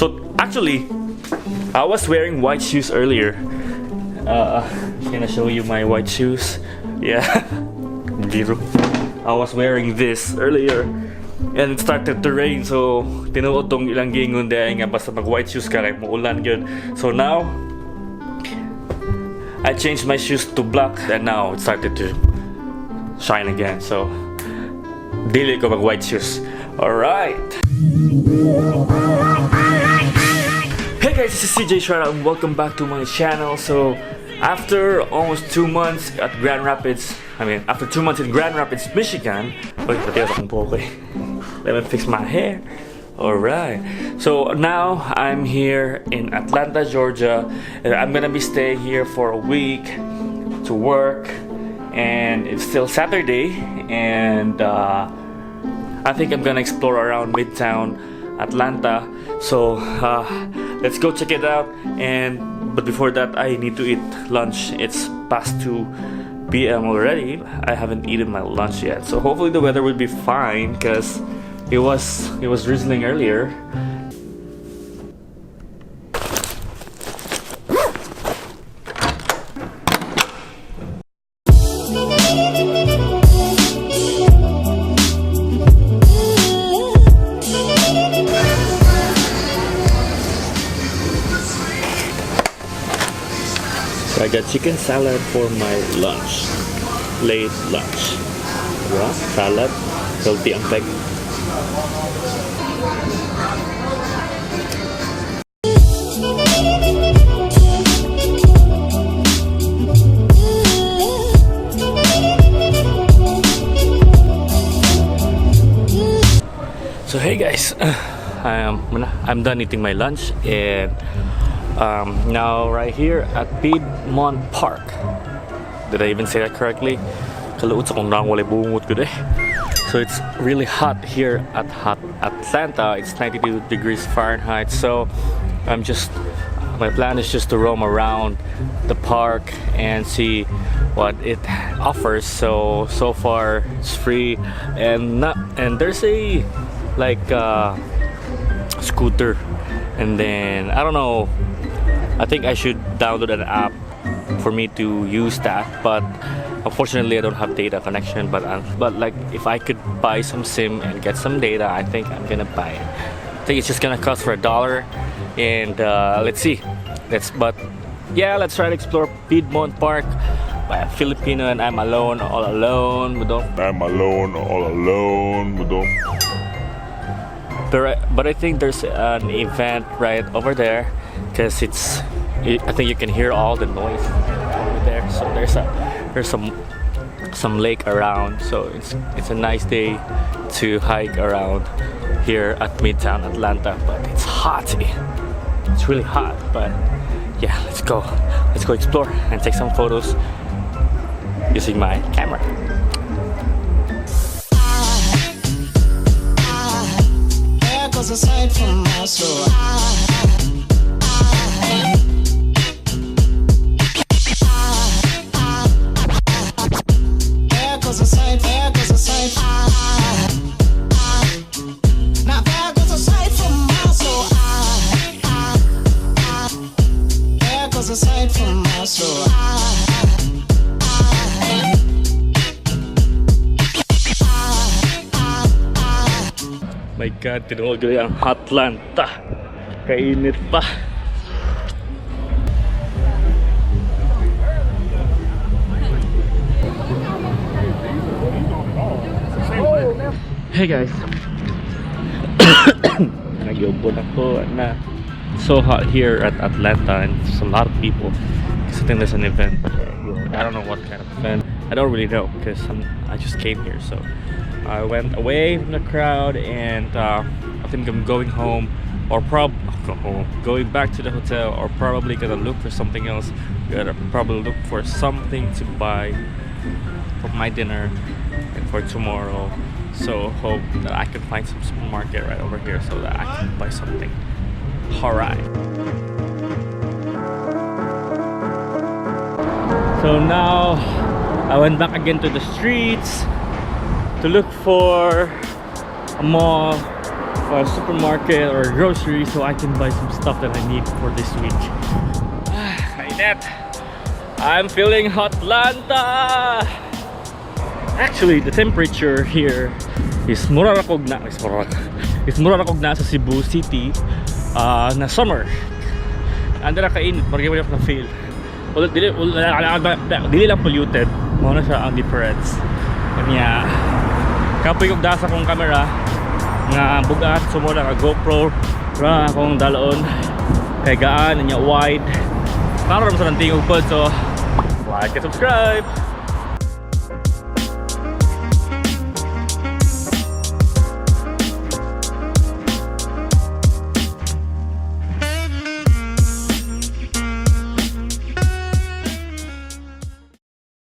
So actually, I was wearing white shoes earlier. Can I show you my white shoes? Yeah. I was wearing this earlier and it started to rain, so tinuod tong ilang gingon dahil nga basta mag white shoes ka kay muulan yun. So now I changed my shoes to black and now it started to shine again. So dili ko mag white shoes. Alright. Hey guys, this is CJ Shrada and welcome back to my channel. So after almost 2 months at Grand Rapids, after 2 months in Grand Rapids, Michigan. Wait, let me fix my hair. Alright. So now I'm here in Atlanta, Georgia. And I'm gonna be staying here for a week to work. And it's still Saturday. And I think I'm gonna explore around Midtown, Atlanta. So let's go check it out. But before that, I need to eat lunch. It's past 2 p.m. already. I haven't eaten my lunch yet, so hopefully the weather will be fine because it was drizzling earlier. I got chicken salad for my lunch, late lunch. Yeah, salad, healthy ang peg. So hey guys, I'm done eating my lunch and now right here at Piedmont Park. Did I even say that correctly? So it's really hot here at Atlanta. It's 92 degrees Fahrenheit. So my plan is just to roam around the park and see what it offers. So far it's free and there's a scooter, and then I don't know, I think I should download an app for me to use that, but unfortunately I don't have data connection. But like if I could buy some SIM and get some data, I think I'm gonna buy it. I think it's just gonna cost for $1, and let's see. Let's try to explore Piedmont Park by a Filipino, and I'm alone, all alone. But I think there's an event right over there, because I think you can hear all the noise over there. So there's some lake around, so it's a nice day to hike around here at Midtown Atlanta. But it's hot. It's really hot. But yeah, let's go explore and take some photos using my camera. Aside from my soul, there goes a sight from my soul. My God, tinuod ko ang Atlanta. Kainit pa. Hey guys. Nagyobon ako na. So hot here at Atlanta, and there's a lot of people because I think there's an event. I don't know what kind of event. I don't really know because I just came here, so I went away from the crowd, and I think I'm going home, or going back to the hotel, or probably gonna look for something else. Gonna probably look for something to buy for my dinner and for tomorrow. So hope that I can find some supermarket right over here so that I can buy something. Alright. So now I went back again to the streets to look for a mall a supermarket or a grocery so I can buy some stuff that I need for this week. Kainit! I'm feeling Hotlanta! Actually, the temperature here is murarakog na sa Cebu City na summer. Ando na kainit, marami na feel. Dili lang polluted. Mao na siya ang difference. Kanya kapoy kog dasa kong camera nga bugat sumula ka GoPro ra akong dalon kay gaan nya wide. Para sa tingog pod, so like and subscribe.